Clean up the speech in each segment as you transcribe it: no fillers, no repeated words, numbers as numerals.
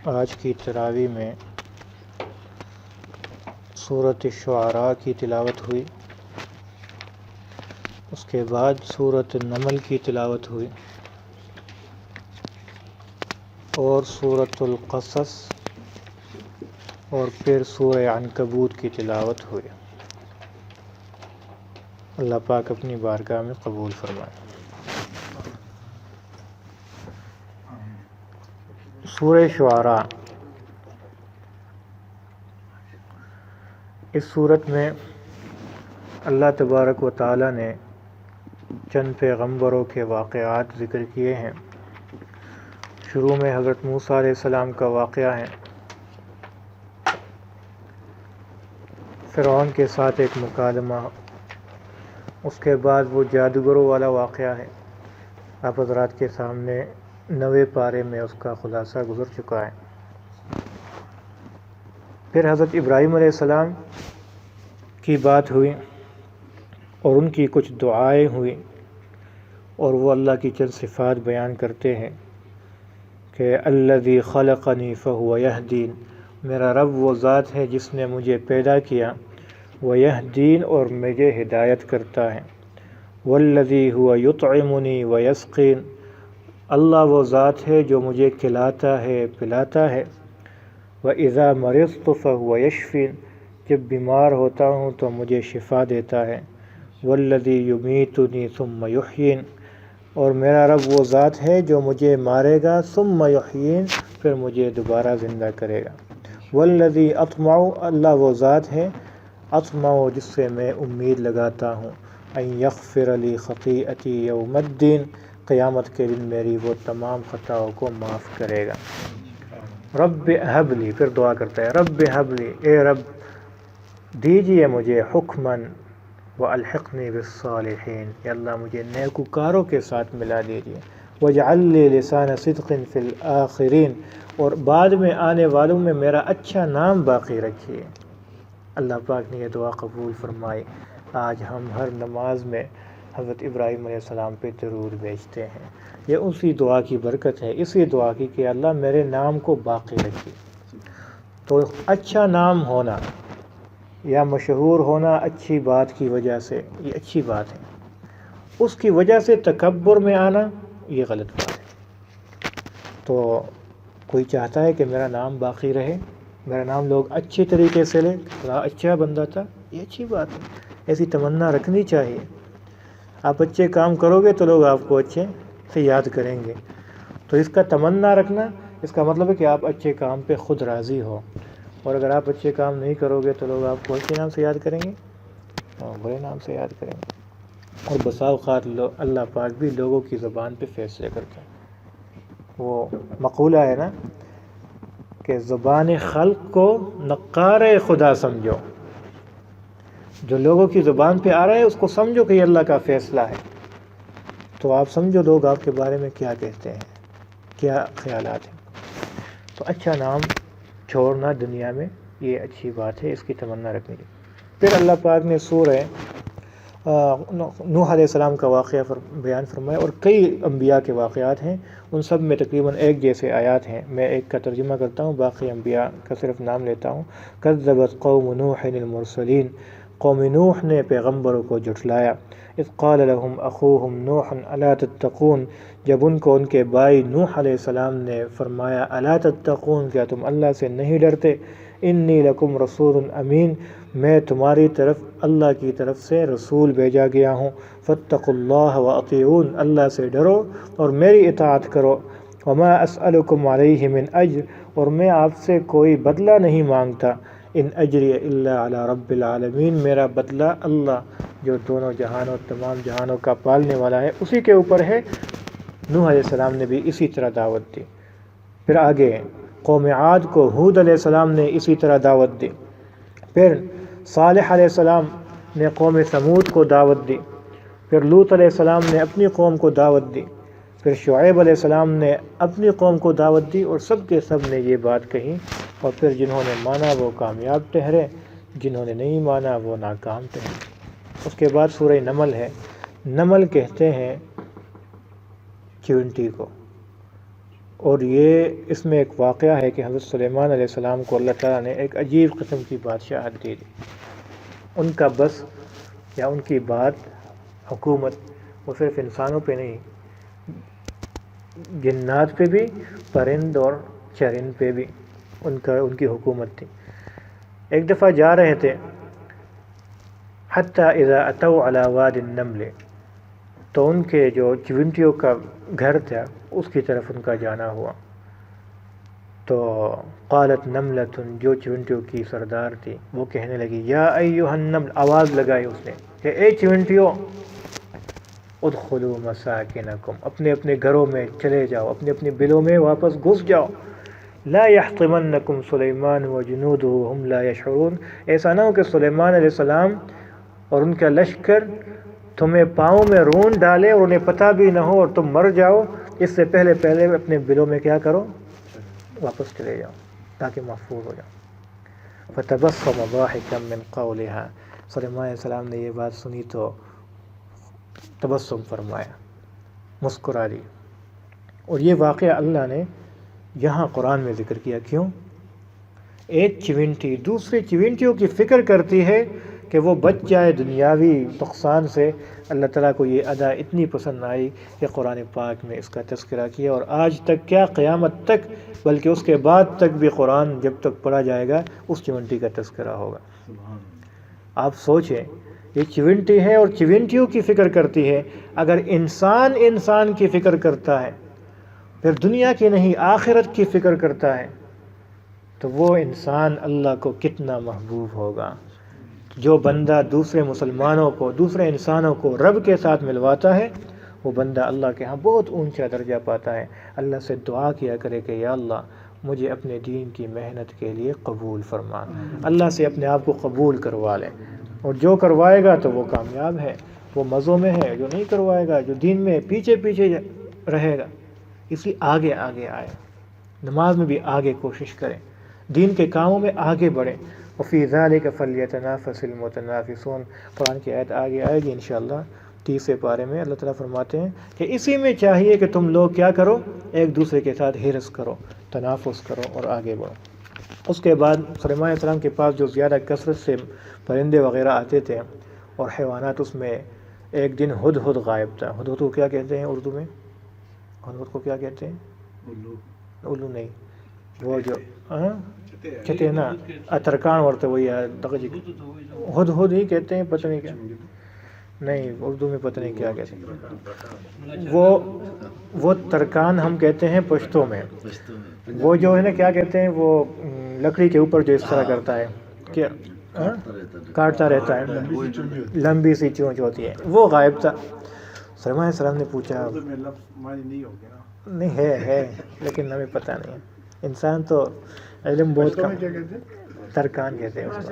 آج کی تراویح میں سورۃ الشعراء کی تلاوت ہوئی، اس کے بعد سورۃ النمل کی تلاوت ہوئی اور سورۃ القصص اور پھر سورہ عنکبوت کی تلاوت ہوئی۔ اللہ پاک اپنی بارگاہ میں قبول فرمائے۔ سورہ شعراء، اس صورت میں اللہ تبارک و تعالی نے چند پیغمبروں کے واقعات ذکر کیے ہیں۔ شروع میں حضرت موسیٰ علیہ السلام کا واقعہ ہے، فرعون کے ساتھ ایک مکالمہ، اس کے بعد وہ جادوگروں والا واقعہ ہے، آپ حضرات کے سامنے 9ویں پارے میں اس کا خلاصہ گزر چکا ہے۔ پھر حضرت ابراہیم علیہ السلام کی بات ہوئی اور ان کی کچھ دعائیں ہوئی، اور وہ اللہ کی چند صفات بیان کرتے ہیں کہ الذی خلقنی فہو یہدین، میرا رب وہ ذات ہے جس نے مجھے پیدا کیا، ویہدین، اور مجھے ہدایت کرتا ہے، والذی هو یطعمنی ویسقین، اللہ وہ ذات ہے جو مجھے کھلاتا ہے پلاتا ہے، وَإِذَا مَرِضْتُ فَهُوَ يَشْفِينِ، جب بیمار ہوتا ہوں تو مجھے شفا دیتا ہے، وَالَّذِي يُمِيتُنِي ثُمَّ يُحْيِينِ، اور میرا رب وہ ذات ہے جو مجھے مارے گا، ثم یحیین، پھر مجھے دوبارہ زندہ کرے گا، وَالَّذِي أَطْمَعُ، اللہ وہ ذات ہے اطمع جس سے میں امید لگاتا ہوں، ان یغفر لی خطیئتی یوم الدین، قیامت کے دن میری وہ تمام خطاؤں کو معاف کرے گا۔ رب ہب لی، پھر دعا کرتا ہے رب ہب لی، اے رب دیجئے مجھے حکماً والحقنی بالصالحین، یا اللہ مجھے نیکوکاروں کے ساتھ ملا دیجئے، واجعل لی لسان صدق فی الآخرین، اور بعد میں آنے والوں میں میرا اچھا نام باقی رکھیے۔ اللہ پاک نے یہ دعا قبول فرمائی۔ آج ہم ہر نماز میں حضرت ابراہیم علیہ السلام پہ درود بھیجتے ہیں، یہ اسی دعا کی برکت ہے، اسی دعا کی کہ اللہ میرے نام کو باقی رکھیے۔ تو اچھا نام ہونا یا مشہور ہونا اچھی بات کی وجہ سے، یہ اچھی بات ہے، اس کی وجہ سے تکبر میں آنا یہ غلط بات ہے۔ تو کوئی چاہتا ہے کہ میرا نام باقی رہے، میرا نام لوگ اچھی طریقے سے لیں، اچھا بندہ تھا، یہ اچھی بات ہے، ایسی تمنا رکھنی چاہیے۔ آپ اچھے کام کرو گے تو لوگ آپ کو اچھے سے یاد کریں گے، تو اس کا تمنا رکھنا، اس کا مطلب ہے کہ آپ اچھے کام پہ خود راضی ہو، اور اگر آپ اچھے کام نہیں کرو گے تو لوگ آپ کو اچھے نام سے یاد کریں گے اور برے نام سے یاد کریں گے۔ اور بسا اوقات اللہ پاک بھی لوگوں کی زبان پہ فیصلے کرتے ہیں۔ وہ مقولہ ہے نا کہ زبان خلق کو نقار خدا سمجھو، جو لوگوں کی زبان پہ آ رہا ہے اس کو سمجھو کہ یہ اللہ کا فیصلہ ہے، تو آپ سمجھو لوگ آپ کے بارے میں کیا کہتے ہیں، کیا خیالات ہیں۔ تو اچھا نام چھوڑنا دنیا میں یہ اچھی بات ہے، اس کی تمنا رکھنی چاہیے۔ پھر اللہ پاک نے سورہ نوح علیہ السلام کا واقعہ بیان فرمایا، اور کئی انبیاء کے واقعات ہیں، ان سب میں تقریباً ایک جیسے آیات ہیں۔ میں ایک کا ترجمہ کرتا ہوں، باقی انبیاء کا صرف نام لیتا ہوں۔ کذبت قوم نوح المرسلین، قوم نوح نے پیغمبروں کو جھٹلایا۔ اذ قال لهم اخوهم نوح الا تتقون، جب ان کو ان کے بھائی نوح علیہ السلام نے فرمایا الا تتقون، کیا تم اللہ سے نہیں ڈرتے، انی لکم رسول امین، میں تمہاری طرف اللہ کی طرف سے رسول بھیجا گیا ہوں، فاتقوا اللہ واطیعون، اللہ سے ڈرو اور میری اطاعت کرو، وما اسألکم علیہ من اجر، اور میں آپ سے کوئی بدلہ نہیں مانگتا، ان اجری الا علی رب العالمین، میرا بدلہ اللہ جو دونوں جہانوں تمام جہانوں کا پالنے والا ہے اسی کے اوپر ہے۔ نوح علیہ السلام نے بھی اسی طرح دعوت دی۔ پھر آگے قوم عاد کو ہود علیہ السلام نے اسی طرح دعوت دی۔ پھر صالح علیہ السلام نے قوم ثمود کو دعوت دی۔ پھر لوط علیہ السلام نے اپنی قوم کو دعوت دی۔ پھر شعیب علیہ السلام نے اپنی قوم کو دعوت دی، اور سب کے سب نے یہ بات کہی، اور پھر جنہوں نے مانا وہ کامیاب ٹھہرے، جنہوں نے نہیں مانا وہ ناکام ٹھہرے۔ اس کے بعد سورہ نمل ہے۔ نمل کہتے ہیں چیونٹی کو، اور یہ اس میں ایک واقعہ ہے کہ حضرت سلیمان علیہ السلام کو اللہ تعالیٰ نے ایک عجیب قسم کی بادشاہت دی تھی. ان کا بس یا ان کی بات حکومت وہ صرف انسانوں پہ نہیں، جنات پہ بھی، پرند اور چرند پہ بھی ان کی حکومت تھی. ایک دفعہ جا رہے تھے، حتی اذا اتوا علی واد النمل، تو ان کے جو چونٹیوں کا گھر تھا اس کی طرف ان کا جانا ہوا. تو قالت نملۃ، جو چونٹیوں کی سردار تھی وہ کہنے لگی یا ایھا النمل، آواز لگائی اس نے کہ اے چونٹیوں، ادخلوا مساکنکم، اپنے اپنے گھروں میں چلے جاؤ، اپنے اپنے بلوں میں واپس گھس جاؤ. لا یحطمنکم سلیمان وجنودہ ہم لا یشعرون، ایسا نہ ہو کہ سلیمان علیہ السلام اور ان کا لشکر تمہیں پاؤں میں رون ڈالے اور انہیں پتہ بھی نہ ہو اور تم مر جاؤ. اس سے پہلے اپنے بلوں میں کیا کرو، واپس چلے جاؤ تاکہ محفوظ ہو جاؤ. فتبسم ضاحکا من قولها، سلیمان علیہ السلام نے یہ بات سنی تو تبسم فرمایا، مسکرا دی. اور یہ واقعہ اللہ نے یہاں قرآن میں ذکر کیا. کیوں؟ ایک چونٹی دوسری چونٹیوں کی فکر کرتی ہے کہ وہ بچ جائے دنیاوی نقصان سے. اللہ تعالیٰ کو یہ ادا اتنی پسند آئی کہ قرآن پاک میں اس کا تذکرہ کیا، اور آج تک کیا قیامت تک بلکہ اس کے بعد تک بھی قرآن جب تک پڑھا جائے گا اس چونٹی کا تذکرہ ہوگا. آپ سوچیں، یہ چونٹی ہے اور چونٹیوں کی فکر کرتی ہے. اگر انسان کی فکر کرتا ہے، پھر دنیا کی نہیں آخرت کی فکر کرتا ہے، تو وہ انسان اللہ کو کتنا محبوب ہوگا. جو بندہ دوسرے مسلمانوں کو، دوسرے انسانوں کو رب کے ساتھ ملواتا ہے، وہ بندہ اللہ کے ہاں بہت اونچا درجہ پاتا ہے. اللہ سے دعا کیا کرے کہ یا اللہ مجھے اپنے دین کی محنت کے لیے قبول فرما. اللہ سے اپنے آپ کو قبول کروا لے، اور جو کروائے گا تو وہ کامیاب ہے، وہ مزوں میں ہے. جو نہیں کروائے گا، جو دین میں پیچھے رہے گا، اس لیے آگے آئے. نماز میں بھی آگے کوشش کریں، دین کے کاموں میں آگے بڑھیں. وفی ذلک فلیتنافس المتنافسون، قرآن کی آیت آگے آئے گی انشاءاللہ 30 پارے میں. اللہ تعالیٰ فرماتے ہیں کہ اسی میں چاہیے کہ تم لوگ کیا کرو، ایک دوسرے کے ساتھ حرص کرو، تنافس کرو اور آگے بڑھو. اس کے بعد سلیمان علیہ السلام کے پاس جو زیادہ کثرت سے پرندے وغیرہ آتے تھے اور حیوانات، اس میں ایک دن ہدہد غائب تھا. ہدہد کو کیا کہتے ہیں اردو میں؟ ہدہد کو کیا کہتے ہیں؟ الو نہیں، وہ جو کہتے ہیں نا ترکان ورتے وہی ہدہد ہی کہتے ہیں، پتہ نہیں کیا، نہیں اردو میں پتہ نہیں کیا کہتے ہیں. وہ ترکان ہم کہتے ہیں پشتوں میں. وہ جو ہے نا کیا کہتے ہیں، وہ لکڑی کے اوپر جو اس طرح کرتا ہے، کیا کاٹتا رہتا ہے، لمبی سی چونچ ہوتی ہے، وہ غائب تھا. سلیمان علیہ السلام نے پوچھا، نہیں ہے لیکن ہمیں پتہ نہیں ہے. انسان تو علم بہت کم. ترکان کہتے ہیں اس کو.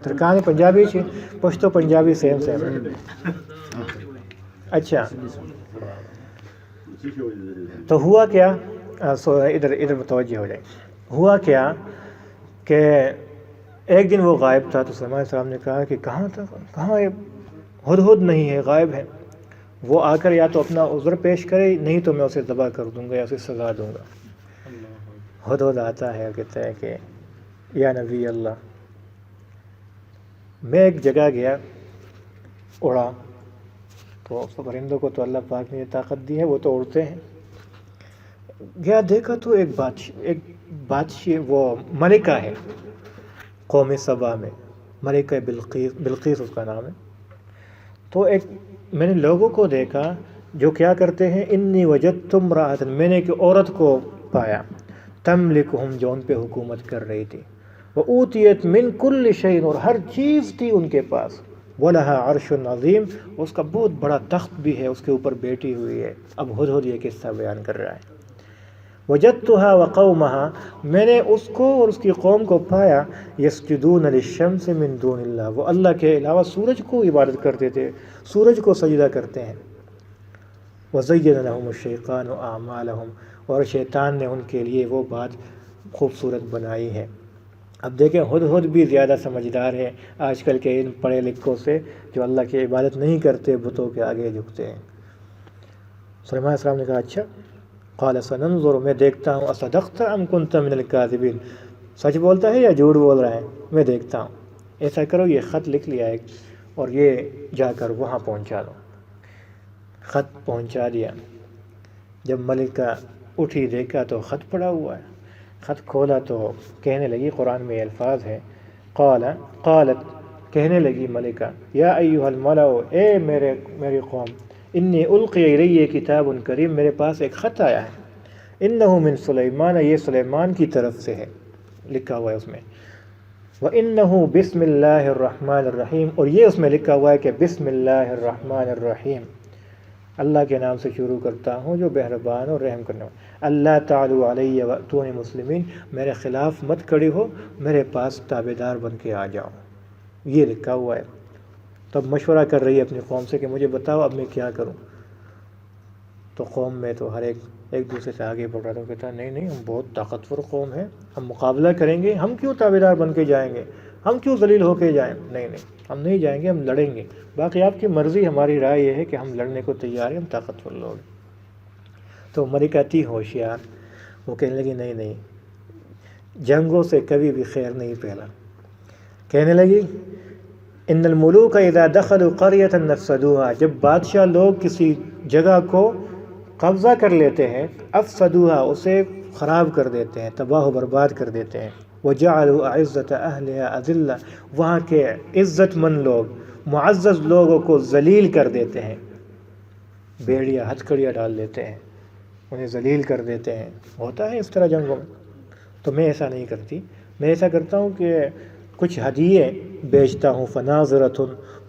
ترکان پنجابی چھ، پشتو پنجابی سیم اچھا. تو ہوا کیا، ادھر متوجہ ہو جائے. ہوا کیا کہ ایک دن وہ غائب تھا. تو سلیمان علیہ السلام نے کہا کہ کہاں ہدہد نہیں ہے، غائب ہے. وہ آ کر یا تو اپنا عذر پیش کرے، نہیں تو میں اسے ذبح کر دوں گا یا اسے سزا دوں گا. ہدہد آتا ہے اور کہتا ہے کہ یا نبی اللہ، میں ایک جگہ گیا، اڑا. تو پرندوں کو تو اللہ پاک نے یہ طاقت دی ہے، وہ تو اڑتے ہیں. گیا دیکھا تو ایک بادشاہ وہ ملکہ ہے قوم سبا میں، ملکہ بلقیس اس کا نام ہے. تو میں نے لوگوں کو دیکھا جو کیا کرتے ہیں، انی وجدت امرأۃ، میں نے ایک عورت کو پایا، تملکہم، جو ان پہ حکومت کر رہی تھی، وأوتیت من کل شیء، اور ہر چیز تھی ان کے پاس، وَلَهَا عَرْشٌ عَظِيمٌ، اس کا بہت بڑا تخت بھی ہے، اس کے اوپر بیٹھی ہوئی ہے. اب ہدہد یہ قصہ بیان کر رہا ہے. وجدتها وقومها، میں نے اس کو اور اس کی قوم کو پایا، یسجدون للشمس من دون اللہ، وہ اللہ کے علاوہ سورج کو عبادت کرتے تھے، سورج کو سجدہ کرتے ہیں. وزین لهم الشیطان اعمالهم، اور شیطان نے ان کے لیے وہ بات خوبصورت بنائی ہے. اب دیکھیں ہدہد بھی زیادہ سمجھدار ہے آج کل کے ان پڑھے لکھوں سے جو اللہ کی عبادت نہیں کرتے، بتوں کے آگے جھکتے ہیں. سلیمان علیہ السلام نے کہا اچھا قال سننظر، میں دیکھتا ہوں، اصدقت ام کنت من الکاذبین، سچ بولتا ہے یا جھوٹ بول رہا ہے، میں دیکھتا ہوں۔ ایسا کرو، یہ خط لکھ لیا ایک اور یہ جا کر وہاں پہنچا دو۔ خط پہنچا دیا۔ جب ملکہ اٹھی دیکھا تو خط پڑا ہوا ہے، خط کھولا تو کہنے لگی، قرآن میں الفاظ ہے، قالت کہنے لگی ملکہ، یا ایھا الملأ، اے میری قوم، انی القی الی کتاب کریم، میرے پاس ایک خط آیا ہے، انہ من سلیمان، یہ سلیمان کی طرف سے ہے، لکھا ہوا ہے اس میں، وَإِنَّهُ بسم اللہ الرحمن الرحیم، اور یہ اس میں لکھا ہوا ہے کہ بسم اللہ الرحمن الرحیم، اللہ کے نام سے شروع کرتا ہوں جو مہربان اور رحم کرنے والا، اللہ تعالیٰ علیہ وأتونی مسلمین، میرے خلاف مت کھڑی ہو، میرے پاس تابع دار بن کے آ جاؤ، یہ لکھا ہوا ہے۔ تب مشورہ کر رہی ہے اپنی قوم سے کہ مجھے بتاؤ اب میں کیا کروں۔ تو قوم میں تو ہر ایک دوسرے سے آگے بڑھ رہا تھا، کہتا نہیں نہیں، ہم بہت طاقتور قوم ہیں، ہم مقابلہ کریں گے، ہم کیوں تابع دار بن کے جائیں گے، ہم کیوں ذلیل ہو کے جائیں، نہیں نہیں، ہم نہیں جائیں گے، ہم لڑیں گے، باقی آپ کی مرضی، ہماری رائے یہ ہے کہ ہم لڑنے کو تیار ہیں، ہم طاقتور لوگ ہیں۔ تو ملکہ تھی ہوشیار، وہ کہنے لگی نہیں نہیں، جنگوں سے کبھی بھی خیر نہیں پھیلا۔ کہنے لگی ان الملوک اذا دخلوا قریۃ نفسدوها، جب بادشاہ لوگ کسی جگہ کو قبضہ کر لیتے ہیں، افسدوها، اسے خراب کر دیتے ہیں، تباہ و برباد کر دیتے ہیں، وجعلوا اعزۃ اہلها اذلہ، وہاں کے عزت مند لوگ، معزز لوگوں کو ذلیل کر دیتے ہیں، بیڑیاں ہتھکڑیاں ڈال دیتے ہیں، انہیں ذلیل کر دیتے ہیں، ہوتا ہے اس طرح جنگوں میں۔ تو میں ایسا نہیں کرتی، میں ایسا کرتا ہوں کہ کچھ ہدیے بیچتا ہوں، فناظرۃ،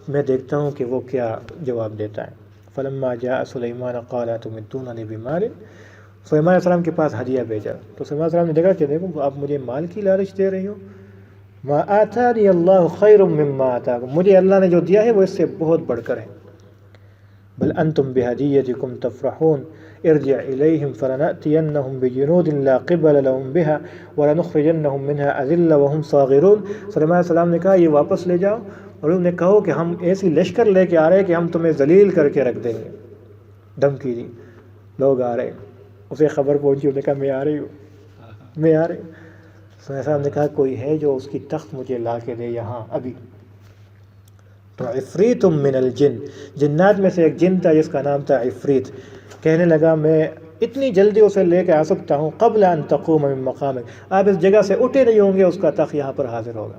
میں دیکھتا ہوں کہ وہ کیا جواب دیتا ہے۔ فلما جاء سلیمان قال تمدوننی بمال، سلیمان علیہ السلام کے پاس ہدیہ بھیجا تو سلیمان علیہ السلام نے دیکھا کہ دیکھو آپ مجھے مال کی لالچ دے رہی ہو، ما آتانی اللہ خیر مما آتاکم، مجھے اللہ نے جو دیا ہے وہ اس سے بہت بڑھ کر ہے، بل انتم بہدیتکم تفرحون، ارجع الیہم فلنأتینہم بجنود لا قبل لهم بها ولنخرجنہم منها اذلہ وهم صاغرون۔ سلیمان علیہ السلام نے کہا یہ واپس لے جاؤ اور انہیں کہو کہ ہم ایسی لشکر لے کے آ رہے ہیں کہ ہم تمہیں ذلیل کر کے رکھ دیں گے۔ دھمکی دی، لوگ آ رہے ہیں، اسے خبر پہنچی، انہوں نے کہا میں آ رہی ہوں، میں آ رہی ہوں۔ سلیمان علیہ السلام نے کہا کوئی ہے جو اس کی تخت مجھے لا کے دے یہاں ابھی۔ تو عفریت من الجن، جنات میں سے ایک جن تھا جس کا نام تھا عفریت، کہنے لگا میں اتنی جلدی اسے لے کے آ سکتا ہوں، قبل ان تقوم من مقامک، آپ اس جگہ سے اٹھے نہیں ہوں گے، اس کا تخت یہاں پر حاضر ہوگا۔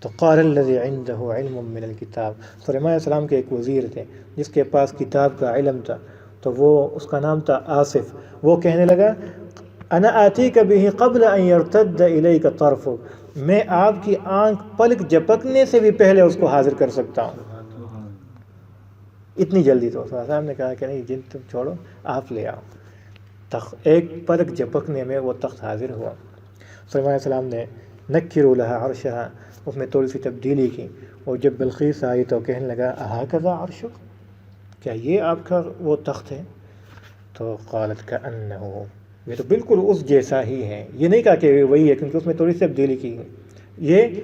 تو قال الذی عنده علم من الکتاب، سلیمان علیہ السلام کے ایک وزیر تھے جس کے پاس کتاب کا علم تھا، تو وہ اس کا نام تھا آصف، وہ کہنے لگا انا آتیک بہ قبل ان یرتد الیک طرفک، میں آپ کی آنکھ پلک جھپکنے سے بھی پہلے اس کو حاضر کر سکتا ہوں، اتنی جلدی۔ تو صاحب نے کہا کہ نہیں جن تم چھوڑو، آپ لے آؤ تخت، ایک پلک جھپکنے میں وہ تخت حاضر ہوا۔ سلیمان علیہ السلام نے نکروا لها عرشها، اس میں تھوڑی سی تبدیلی کی، اور جب بلقیس آئی تو کہنے لگا اہکذا عرشک، کیا یہ آپ کا وہ تخت ہے؟ تو قالت کأنہ، یہ تو بالکل اس جیسا ہی ہے، یہ نہیں کہا کہ وہی ہے کیونکہ اس میں تھوڑی سی تبدیلی کی، یہ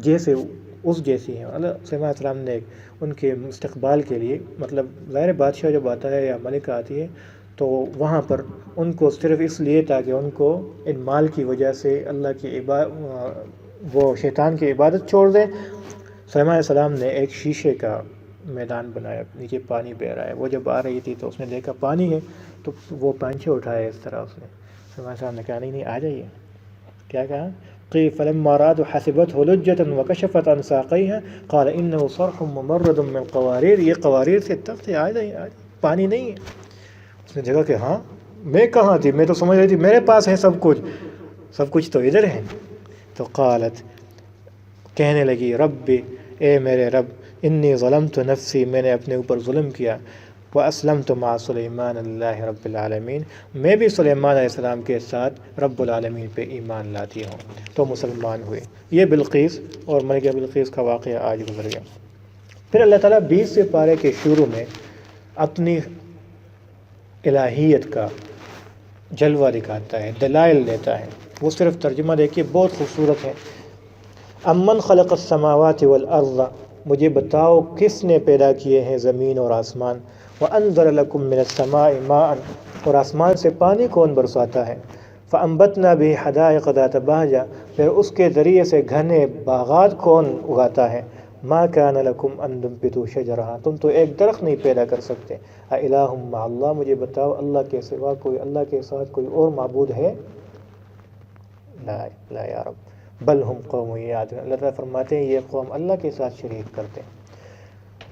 جیسے اس جیسی ہے۔ سلیمان علیہ السلام نے ان کے استقبال کے لیے، مطلب ظاہر بادشاہ جب آتا ہے یا ملکہ آتی ہے تو وہاں پر ان کو صرف اس لیے تاکہ ان کو ان مال کی وجہ سے اللہ کی وہ شیطان کی عبادت چھوڑ دیں۔ سلیمان علیہ السلام نے ایک شیشے کا میدان بنایا، نیچے پانی بہہ رہا ہے، وہ جب آ رہی تھی تو اس نے دیکھا پانی ہے تو وہ پانچے اٹھائے اس طرح، اس نے سلیمان علیہ السلام نے کہا نہیں نہیں آ جائیے، کیا کہا فلما رأته حسبته لجة وكشفت عن ساقيها قال انه صرح ممرد من قوارير، یہ قواریر سے تخت ہے، آ جائیے، پانی نہیں ہے۔ اس نے دیکھا کہ ہاں میں کہاں تھی، میں تو سمجھ رہی تھی میرے پاس ہے سب کچھ تو ادھر ہے۔ تو قالت، کہنے لگی رب، اے میرے رب، انی ظلمت نفسی، میں نے اپنے اوپر ظلم کیا، واسلمت مع سلیمان اللہ رب العالمین، میں بھی سلیمان علیہ السلام کے ساتھ رب العالمین پہ ایمان لاتی ہوں، تو مسلمان ہوئے۔ یہ بلقیس اور ملکہ بلقیس کا واقعہ آج گزر گیا۔ پھر اللہ تعالیٰ 20 پارے کے شروع میں اپنی الہیت کا جلوہ دکھاتا ہے، دلائل دیتا ہے، وہ صرف ترجمہ دیکھیے بہت خوبصورت ہے۔ امن خلق السماوات والارض، مجھے بتاؤ کس نے پیدا کیے ہیں زمین اور آسمان، وَأَنزَلَ لَكُم مِّنَ السَّمَاءِ مَاءً، اور آسمان سے پانی کون برساتا ہے، فَأَنبَتْنَا بِهِ حَدَائِقَ ذَاتَ بَهْجَةٍ، پھر اس کے ذریعے سے گھنے باغات کون اگاتا ہے، مَا كَانَ لَكُمْ أَن تُنبِتُوا شَجَرَهَا، تم تو ایک درخت نہیں پیدا کر سکتے، أَإِلَٰهٌ مَّعَ اللَّهِ، مجھے بتاؤ اللہ کے سوا کوئی، اللہ کے ساتھ کوئی اور معبود ہے؟ لا یا رب، بل ہم قوم یعدلون، اللہ تعالیٰ فرماتے ہیں یہ قوم اللہ کے ساتھ شریک کرتے ہیں۔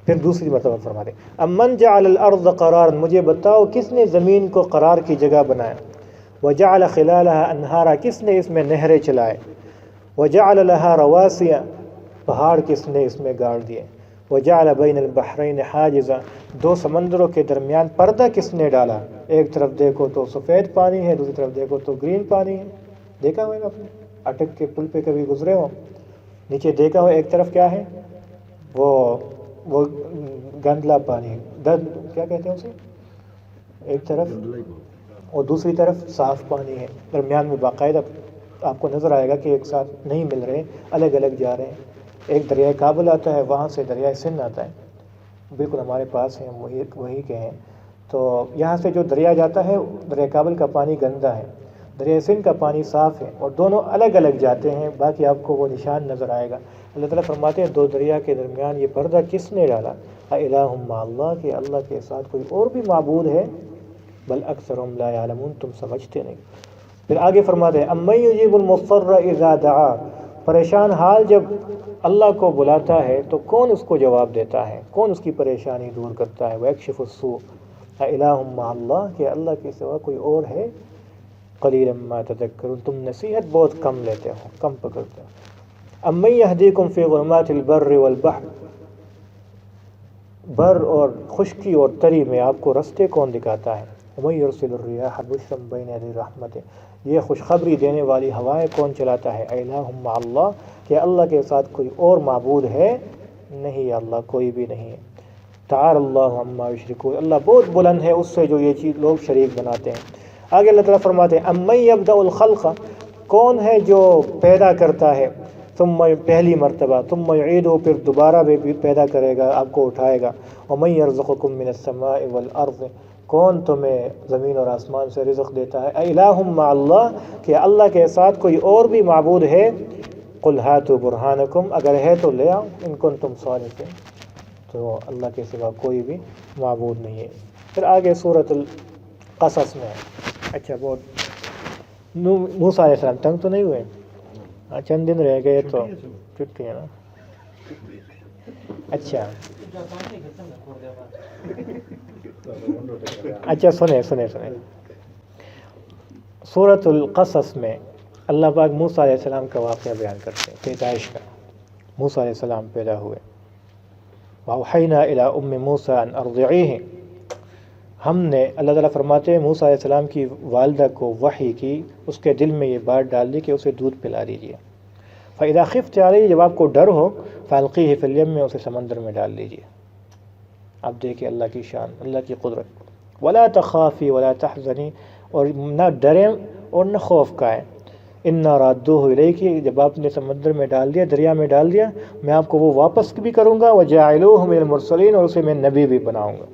پھر دوسری مرتبہ فرماتے ہیں امن جعل الارض قرارا، مجھے بتاؤ کس نے زمین کو قرار کی جگہ بنایا، وجعل خلالها انہارا، کس نے اس میں نہریں چلائے، وجعل لها رواسیا، پہاڑ کس نے اس میں گاڑ دیے، وجعل بین البحرین حاجزا، دو سمندروں کے درمیان پردہ کس نے ڈالا، ایک طرف دیکھو تو سفید پانی ہے، دوسری طرف دیکھو تو گرین پانی ہے، دیکھا ہوگا آپ نے اٹک کے پل پہ کبھی گزرے ہو، نیچے دیکھا ہو ایک طرف کیا ہے، وہ گندلا پانی، کیا کہتے ہیں اسے، ایک طرف، اور دوسری طرف صاف پانی ہے، درمیان میں باقاعدہ آپ کو نظر آئے گا کہ ایک ساتھ نہیں مل رہے، الگ الگ جا رہے ہیں، ایک دریائے کابل آتا ہے، وہاں سے دریائے سندھ آتا ہے، بالکل ہمارے پاس ہیں، وہی کے ہیں، تو یہاں سے جو دریا جاتا ہے دریائے کابل کا پانی گندا ہے، دریائے سندھ کا پانی صاف ہے، اور دونوں الگ الگ جاتے ہیں، باقی آپ کو وہ نشان نظر آئے گا۔ اللہ تعالیٰ فرماتے ہیں دو دریا کے درمیان یہ پردہ کس نے ڈالا، اِلٰہٌ مع اللہ، کہ اللہ کے ساتھ کوئی اور بھی معبود ہے، بل اکثرهم لا یعلمون، تم سمجھتے نہیں۔ پھر آگے فرماتے ہیں امن یجیب المضطر اذا دعا، پریشان حال جب اللہ کو بلاتا ہے تو کون اس کو جواب دیتا ہے، کون اس کی پریشانی دور کرتا ہے، ویکشف السوء، اِلٰہٌ مع اللہ، کہ اللہ کے سوا کوئی اور ہے، قلیلا ما تذکرون، تم نصیحت بہت کم لیتے ہو، کم پکڑتے ہو۔ امن یہدیکم فی ظلمات البر والبحر، بر اور خشکی اور تری میں آپ کو رستے کون دکھاتا ہے، ومن یرسل الرِّیاحَ بُشْرًا بین یدی رحمتہ، یہ خوشخبری دینے والی ہوائیں کون چلاتا ہے، اِلٰہٌ مع اللہ، کہ اللہ کے ساتھ کوئی اور معبود ہے نہیں، یا اللہ کوئی بھی نہیں ہے۔ تعالی اللہ عما یشرکون، اللہ بہت بلند ہے اس سے جو یہ چیز لوگ شریک بناتے ہیں۔ آگے اللہ تعالیٰ فرماتے ہیں امن یبدأ الخلق، کون ہے جو پیدا کرتا ہے، ثم پہلی مرتبہ، ثم یعیدہ، پھر دوبارہ بھی پیدا کرے گا، آپ کو اٹھائے گا، ومن یرزقکم من السماء والارض، کون تمہیں زمین اور آسمان سے رزق دیتا ہے، اِلٰہٌ مع اللہ، کہ اللہ کے ساتھ کوئی اور بھی معبود ہے، قل ہاتوا برہانکم، اگر ہے تو لے آؤ، ان کنتم صادقین، تو اللہ کے سوا کوئی بھی معبود نہیں ہے۔ پھر آگے سورۃ القصص میں، اچھا بہت موسیٰ علیہ السلام تنگ تو نہیں ہوئے، چند دن رہ گئے تو چھٹی ہے نا، اچھا سنیں سورۃ القصص میں اللہ پاک موسیٰ علیہ السلام کا واقعہ بیان کرتے ہیں، پیدائش کا، موسیٰ علیہ السلام پیدا ہوئے، وَأَوْحَيْنَا إِلَىٰ أُمِّ مُوسَىٰ أَنْ أَرْضِعِيهِ، ہم نے، اللہ تعالیٰ فرماتے ہیں موسیٰ علیہ السلام کی والدہ کو وحی کی، اس کے دل میں یہ بات ڈال دی کہ اسے دودھ پلا دیجیے، فَإِذَا خِفْتِ عَلَيْهِ، جب آپ کو ڈر ہو، فَأَلْقِيهِ فِي الْيَمِّ، اسے سمندر میں ڈال دیجیے۔ اب دیکھیں اللہ کی شان، اللہ کی قدرت، وَلَا تَخَافِي وَلَا تَحْزَنِي، اور نہ ڈریں اور نہ خوف کھائیں، اِنَّا رَادُّوهُ إِلَيْكِ، جب آپ نے سمندر میں ڈال دیا، دریا میں ڈال دیا، میں آپ کو وہ واپس بھی کروں گا، وَجَاعِلُوهُ مِنَ الْمُرْسَلِينَ، اور اسے میں نبی بھی بناؤں گا۔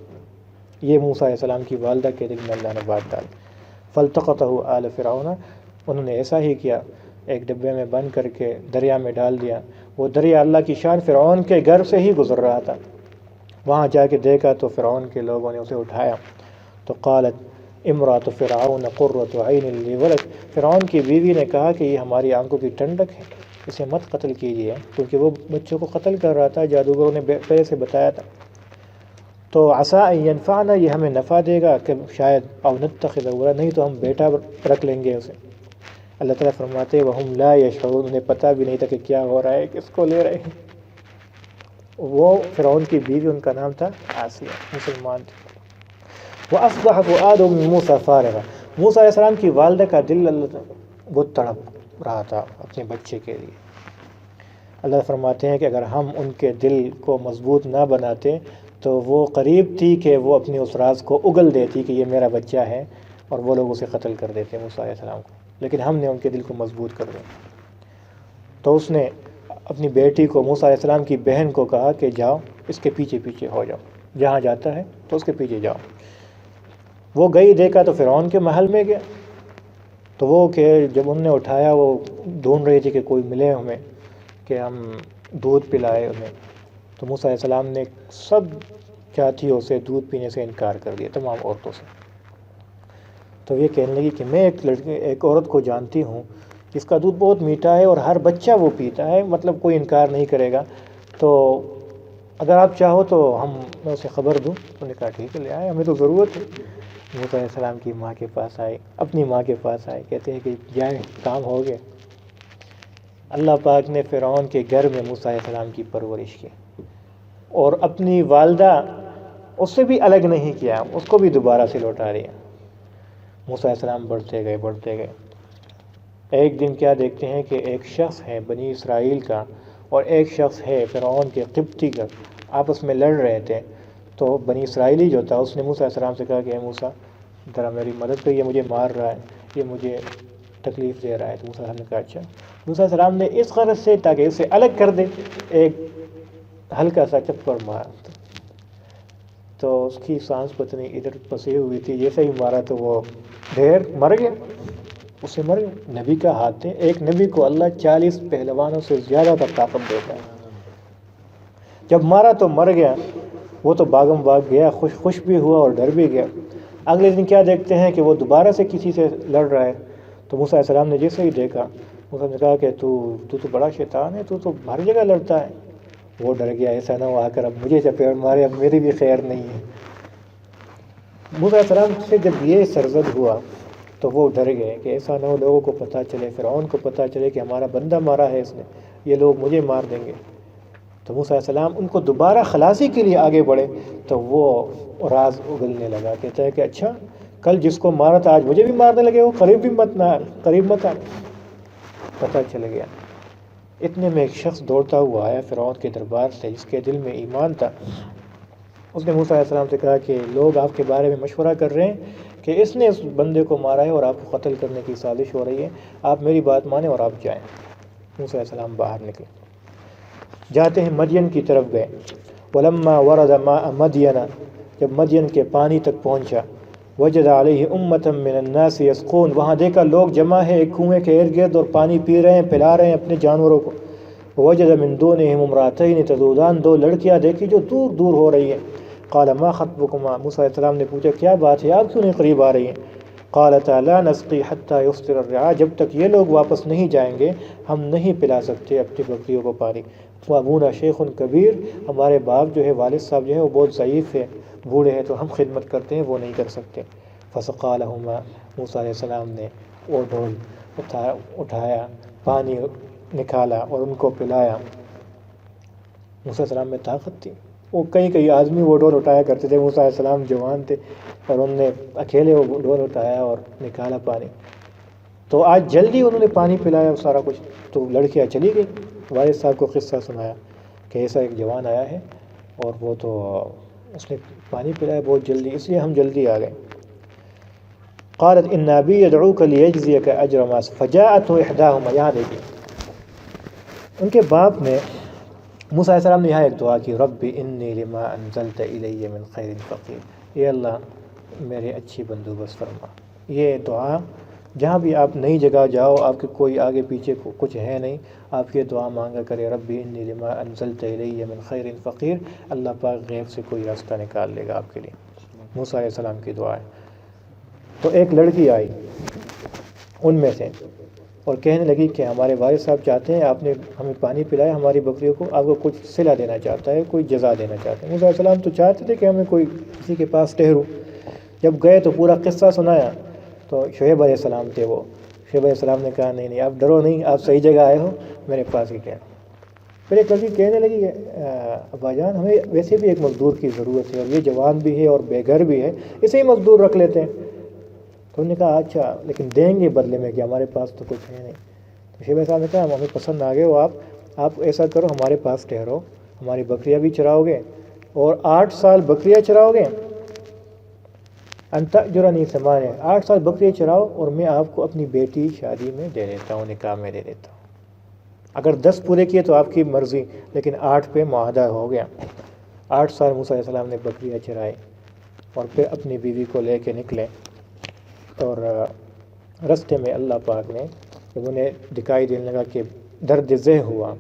یہ موسیٰ علیہ السلام کی والدہ کے دل میں اللہ نے بات ڈال، فَالْتَقَطَهُ آلُ فِرْعَوْنَ، انہوں نے ایسا ہی کیا، ایک ڈبے میں بند کر کے دریا میں ڈال دیا، وہ دریا اللہ کی شان فرعون کے گھر سے ہی گزر رہا تھا، وہاں جا کے دیکھا تو فرعون کے لوگوں نے اسے اٹھایا، تو قالت امرأۃ فرعون قرۃ عین لی ولد، فرعون کی بیوی نے کہا کہ یہ ہماری آنکھوں کی ٹھنڈک ہے، اسے مت قتل کیجیے، کیونکہ وہ بچوں کو قتل کر رہا تھا، جادوگروں نے پہلے سے بتایا تھا، تو عسیٰ ان ینفعنا، یہ ہمیں نفع دے گا کہ شاید، او نتخذہ ولدا، نہیں تو ہم بیٹا رکھ لیں گے اسے۔ اللہ تعالیٰ فرماتے وہم لا یشعرون، انہیں پتہ بھی نہیں تھا کہ کیا ہو رہا ہے، کس کو لے رہے ہیں۔ وہ فرعون کی بیوی، ان کا نام تھا آسیہ، مسلمان تھی۔ وَأَصْبَحَ فُؤَادُ مِن مُوسَىٰ فَارِغًا، موسیٰ علیہ السلام کی والدہ کا دل وہ تڑپ رہا تھا اپنے بچے کے لیے۔ اللہ فرماتے ہیں کہ اگر ہم ان کے دل کو مضبوط نہ بناتے تو وہ قریب تھی کہ وہ اپنے اس راز کو اگل دیتی کہ یہ میرا بچہ ہے، اور وہ لوگ اسے قتل کر دیتے موسیٰ علیہ السلام کو، لیکن ہم نے ان کے دل کو مضبوط کر دیا۔ تو اس نے اپنی بیٹی کو، موسیٰ علیہ السلام کی بہن کو کہا کہ جاؤ اس کے پیچھے پیچھے ہو جاؤ، جہاں جاتا ہے تو اس کے پیچھے جاؤ۔ وہ گئی، دیکھا تو فرعون کے محل میں گیا، تو وہ کہ جب انہوں نے اٹھایا، وہ ڈھونڈ رہی تھی کہ کوئی ملے ہمیں کہ ہم دودھ پلائے انہیں، تو موسیٰ علیہ السلام نے سب ساتھیوں سے دودھ پینے سے انکار کر دیا، تمام عورتوں سے۔ تو یہ کہنے لگی کہ میں ایک عورت کو جانتی ہوں جس کا دودھ بہت میٹھا ہے اور ہر بچہ وہ پیتا ہے، مطلب کوئی انکار نہیں کرے گا، تو اگر آپ چاہو تو میں اسے خبر دوں۔ انہوں نے کہا ٹھیک ہے، لے آئے، ہمیں تو ضرورت ہے۔ موسیٰ علیہ السلام کی ماں کے پاس آئے، اپنی ماں کے پاس آئے، کہتے ہیں کہ جائیں، کام ہو گیا۔ اللہ پاک نے فرعون کے گھر میں موسیٰ علیہ السلام کی پرورش کی، اور اپنی والدہ اس سے بھی الگ نہیں کیا، اس کو بھی دوبارہ سے لوٹا دیا۔ موسیٰ علیہ السلام بڑھتے گئے۔ ایک دن کیا دیکھتے ہیں کہ ایک شخص ہے بنی اسرائیل کا اور ایک شخص ہے فرعون کے قبطی کا، آپس میں لڑ رہے تھے۔ تو بنی اسرائیلی جو تھا اس نے موسیٰ علیہ السلام سے کہا کہ اے موسیٰ ذرا میری مدد کر، یہ مجھے مار رہا ہے، یہ مجھے تکلیف دے رہا ہے۔ تو موسیٰ علیہ السلام نے کہا اچھا۔ موسیٰ علیہ السلام نے اس غرض سے تاکہ اسے الگ کر دے ایک ہلکا سا چپڑ مارا، تو اس کی سانس پتہ نہیں ادھر پھنسی ہوئی تھی، جیسے ہی مارا تو وہ ڈھیر مر گیا، اسے مر گیا۔ نبی کا ہاتھ ہے، ایک نبی کو اللہ 40 پہلوانوں سے زیادہ تر طاقت دیتا ہے۔ جب مارا تو مر گیا، وہ تو باغم باغ گیا، خوش بھی ہوا اور ڈر بھی گیا۔ اگلے دن کیا دیکھتے ہیں کہ وہ دوبارہ سے کسی سے لڑ رہا ہے۔ تو موسیٰ علیہ السلام نے جیسے ہی دیکھا، موسیٰ نے کہا کہ تو بڑا شیطان ہے، تو ہر جگہ لڑتا ہے۔ وہ ڈر گیا، ایسا نہ ہو آ کر اب مجھے چپیڑ مارے، اب میری بھی خیر نہیں ہے۔ موسیٰ علیہ السلام سے جب یہ سرزد ہوا تو وہ ڈر گئے کہ ایسا نہ ہو لوگوں کو پتہ چلے، فرعون کو پتہ چلے کہ ہمارا بندہ مارا ہے اس نے، یہ لوگ مجھے مار دیں گے۔ تو موسیٰ علیہ السلام ان کو دوبارہ خلاصی کے لیے آگے بڑھے، تو وہ راز اگلنے لگا، کہتا ہے کہ اچھا کل جس کو مارا تھا آج مجھے بھی مارنے لگے ہو، قریب مت آ۔ پتہ چل گیا۔ اتنے میں ایک شخص دوڑتا ہوا آیا فرعون کے دربار سے، جس کے دل میں ایمان تھا۔ اس نے موسیٰ علیہ السلام سے کہا کہ لوگ آپ کے بارے میں مشورہ کر رہے ہیں کہ اس نے اس بندے کو مارا ہے اور آپ کو قتل کرنے کی سازش ہو رہی ہے، آپ میری بات مانیں اور آپ جائیں۔ موسیٰ علیہ السلام باہر نکلے، جاتے ہیں مدین کی طرف گئے۔ ولما ورد ماء مدین، جب مدین کے پانی تک پہنچا، وجد علیہ امۃ من الناس یسقون، وہاں دیکھا لوگ جمع ہیں ایک کنویں کے ارد گرد اور پانی پی رہے ہیں، پلا رہے ہیں اپنے جانوروں کو۔ وجد من دونہم امرأتین تذودان، دو لڑکیاں دیکھی جو دور دور ہو رہی ہیں۔ قال ما خطبکما، موسیٰ علیہ السلام نے پوچھا کیا بات ہے، آپ کیوں نہیں قریب آ رہی ہیں؟ قالتا لا نسقی حتی یفطر الرعاء، جب تک یہ لوگ واپس نہیں جائیں گے ہم نہیں پلا سکتے اپنی بکریوں کو پانی۔ وابونا شیخ کبیر، ہمارے باپ جو ہے والد صاحب جو ہے وہ بہت ضعیف ہے، بوڑھے ہیں، تو ہم خدمت کرتے ہیں، وہ نہیں کر سکتے۔ فسقا لہما، موسیٰ علیہ السلام نے وہ ڈول اٹھایا، پانی نکالا اور ان کو پلایا۔ موسیٰ علیہ السلام میں طاقت تھی، وہ کئی آدمی وہ ڈول اٹھایا کرتے تھے، موسیٰ علیہ السلام جوان تھے اور انہوں نے اکیلے وہ ڈول اٹھایا اور نکالا پانی۔ تو آج جلدی انہوں نے پانی پلایا سارا کچھ، تو لڑکیاں چلی گئی۔ والد صاحب کو قصہ سنایا کہ ایسا ایک جوان آیا ہے اور وہ تو اس نے پانی پلایا بہت جلدی، اس لیے ہم جلدی آ گئے۔ قالت ان ابی یدعوک لیجزیک اجر ما، فجاءته احداهما، یہاں دیکھیے ان کے باپ نے، موسیٰ علیہ السلام نے یہاں ایک دعا کی، رب انی لما انزلت الی من خیر فقیر، اے اللہ میرے اچھی بندوبست فرما۔ یہ دعا جہاں بھی آپ نئی جگہ جاؤ، آپ کے کوئی آگے پیچھے کچھ ہے نہیں، آپ یہ دعا مانگا کرے، رب انی لما انزلت الی من خیر فقیر، اللہ پاک غیب سے کوئی راستہ نکال لے گا آپ کے لیے۔ موسیٰ علیہ السلام کی دعا ہے۔ تو ایک لڑکی آئی ان میں سے اور کہنے لگی کہ ہمارے والد صاحب چاہتے ہیں، آپ نے ہمیں پانی پلایا ہماری بکریوں کو، آپ کو کچھ صلہ دینا چاہتا ہے، کوئی جزا دینا چاہتا ہے۔ موسیٰ علیہ السلام تو چاہتے تھے کہ ہمیں کوئی کسی کے پاس ٹھہرو۔ جب گئے تو پورا قصہ سنایا، تو شعیب علیہ السلام تھے وہ، شعیب علیہ السلام نے کہا نہیں آپ ڈرو نہیں، آپ صحیح جگہ آئے ہو، میرے پاس ہی ٹھہرو۔ پھر ایک لڑکی کہنے لگی کہ ابا جان ہمیں ویسے بھی ایک مزدور کی ضرورت ہے، اور یہ جوان بھی ہے اور بے گھر بھی ہے، اسے ہی مزدور رکھ لیتے ہیں۔ تو انہوں نے کہا اچھا لیکن دیں گے بدلے میں کہ ہمارے پاس تو کچھ ہے نہیں۔ تو شعیب صاحب نے کہا ہمیں پسند آ گئے ہو آپ ایسا کرو ہمارے پاس ٹھہرو، ہماری بکریاں بھی چراؤ گے اور 8 سال بکریاں چراؤ گے، انت جرانی سمان ہے، 8 سال بکریاں چراؤ اور میں آپ کو اپنی بیٹی شادی میں دے دیتا ہوں، نکاح میں دے دیتا ہوں۔ اگر 10 پورے کیے تو آپ کی مرضی، لیکن 8 پہ معاہدہ ہو گیا۔ 8 سال موسیٰ علیہ السلام نے بکریاں چرائے اور پھر اپنی بیوی کو لے کے نکلے، اور رستے میں اللہ پاک نے جب انہیں دکھائی دینے لگا کہ درد ذہ ہوا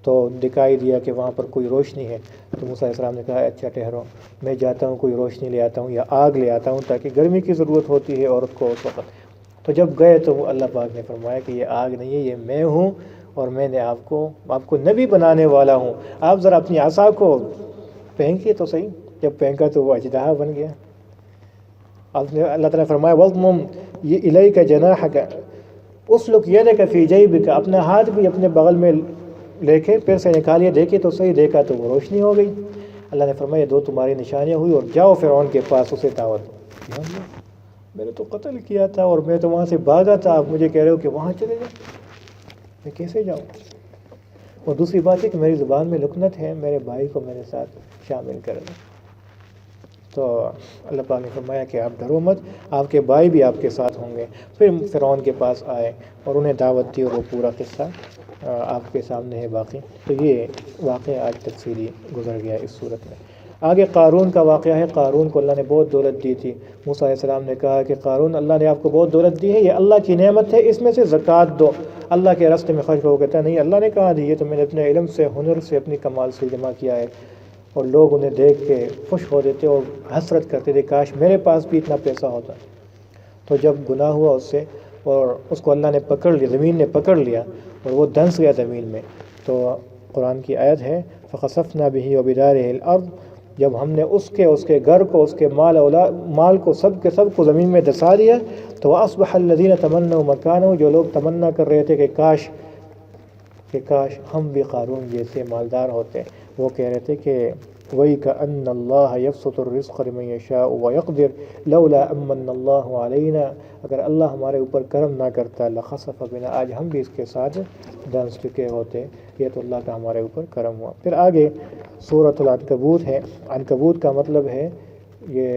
تو دکھائی دیا کہ وہاں پر کوئی روشنی ہے، تو موسیٰ علیہ السلام نے کہا اچھا ٹھہرو، میں جاتا ہوں کوئی روشنی لے آتا ہوں یا آگ لے آتا ہوں، تاکہ گرمی کی ضرورت ہوتی ہے عورت کو اس وقت۔ تو جب گئے تو اللہ پاک نے فرمایا کہ یہ آگ نہیں ہے، یہ میں ہوں، اور میں نے آپ کو نبی بنانے والا ہوں، آپ ذرا اپنی عصا کو پھینکیے تو صحیح۔ جب پھینکا تو وہ اژدہا بن گیا۔ اللہ تعالیٰ نے فرمایا وَضْمُمْ إِلَيْكَ جَنَاحَكَ اُسْلُكْ يَدَكَ فِي جَيْبِكَ، اپنا ہاتھ بھی اپنے بغل میں لے کے پھر سے نکالیے، دیکھیے تو صحیح، دیکھا تو وہ روشنی ہو گئی۔ اللہ نے فرمایا یہ 2 تمہاری نشانیاں ہوئی، اور جاؤ فرعون کے پاس، اسے دعوت دو۔ میں نے تو قتل کیا تھا اور میں تو وہاں سے بھاگا تھا، آپ مجھے کہہ رہے ہو کہ وہاں چلے جاؤ، میں کیسے جاؤں؟ اور دوسری بات ہے کہ میری زبان میں لکنت ہے، میرے بھائی کو میرے ساتھ شامل کر دیں۔ تو اللہ پاک نے فرمایا کہ آپ ڈرو مت، آپ کے بھائی بھی آپ کے ساتھ ہوں گے۔ پھر فرعون کے پاس آئے اور انہیں دعوت دی، اور وہ پورا قصہ آپ کے سامنے ہے باقی۔ تو یہ واقعہ آج تفصیلی گزر گیا اس صورت میں۔ آگے قارون کا واقعہ ہے۔ قارون کو اللہ نے بہت دولت دی تھی۔ موسیٰ علیہ السلام نے کہا کہ قارون، اللہ نے آپ کو بہت دولت دی ہے، یہ اللہ کی نعمت ہے، اس میں سے زکوٰۃ دو، اللہ کے راستے میں خرچ کرو۔ کہتا ہے نہیں، اللہ نے کہا دی، یہ تو میں نے اپنے علم سے، ہنر سے، اپنی کمال سے جمع کیا ہے۔ اور لوگ انہیں دیکھ کے خوش ہو دیتے اور حسرت کرتے تھے کاش میرے پاس بھی اتنا پیسہ ہوتا۔ تو جب گناہ ہوا اس سے اور اس کو اللہ نے پکڑ لیا، زمین نے پکڑ لیا اور وہ دھنس گیا زمین میں، تو قرآن کی آیت ہے فَخَسَفْنَا بِهِ وَبِدَارِهِ الْأَرْض، جب ہم نے اس کے گھر کو، اس کے مال کو، سب کے سب کو زمین میں دھسا دیا، تو وَأَصْبَحَ الَّذِينَ تَمَنَّوْا مَكَانَهُ، جو لوگ تمنا کر رہے تھے کہ کاش ہم بھی قارون جیسے مالدار ہوتے، وہ کہہ رہے تھے کہ وَيْكَأَنَّ اللَّهَ يَبْسُطُ الرِّزْقَ لِمَن يَشَاءُ وَيَقْدِرُ لَوْلَا أَمَّنَّ اللَّهُ عَلَيْنَا، اگر اللہ ہمارے اوپر کرم نہ کرتا لَخَسَفَ بِنَا، آج ہم بھی اس کے ساتھ دھنس چکے ہوتے۔ یہ تو اللہ کا ہمارے اوپر کرم ہوا۔ پھر آگے سورۃ العنکبوت ہے۔ عنکبوت کا مطلب ہے یہ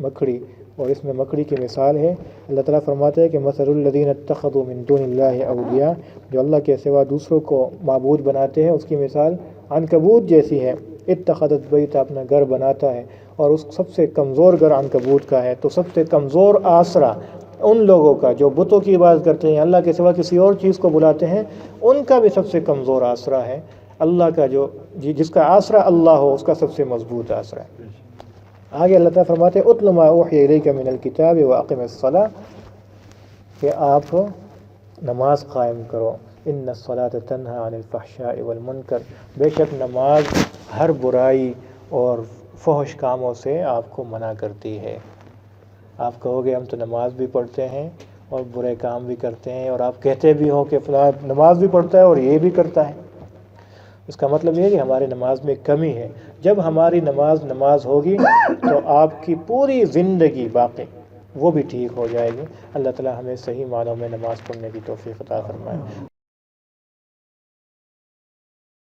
مکڑی، اور اس میں مکڑی کی مثال ہے۔ اللہ تعالیٰ فرماتا ہے کہ مَثَلُ الَّذِينَ اتَّخَذُوا مِن دُونِ اللَّهِ أَوْلِيَاءَ، جو اللہ کے سوا دوسروں کو معبود بناتے ہیں، اس کی مثال عنکبوت جیسی ہے۔ اتخذت بیتا، اپنا گھر بناتا ہے، اور اس سب سے کمزور گھر عنکبوت کا ہے۔ تو سب سے کمزور آسرا ان لوگوں کا جو بتوں کی عبادت کرتے ہیں، اللہ کے سوا کسی اور چیز کو بلاتے ہیں، ان کا بھی سب سے کمزور آسرا ہے اللہ کا، جس کا آسرا اللہ ہو، اس کا سب سے مضبوط آسرا ہے۔ آگے اللہ تعالیٰ فرماتے ہیں اتل ما اوحی الیک من الکتاب واقم الصلاۃ، کہ آپ نماز قائم کرو، ان الصلاۃ تنہی عن الفحشاء والمنکر، بے شک نماز ہر برائی اور فحش کاموں سے آپ کو منع کرتی ہے۔ آپ کہو گے ہم تو نماز بھی پڑھتے ہیں اور برے کام بھی کرتے ہیں، اور آپ کہتے بھی ہو کہ فلاں نماز بھی پڑھتا ہے اور یہ بھی کرتا ہے، اس کا مطلب یہ ہے کہ ہماری نماز میں کمی ہے۔ جب ہماری نماز ہوگی تو آپ کی پوری زندگی باقی وہ بھی ٹھیک ہو جائے گی۔ اللہ تعالی ہمیں صحیح معنوں میں نماز پڑھنے کی توفیق عطا فرمائے۔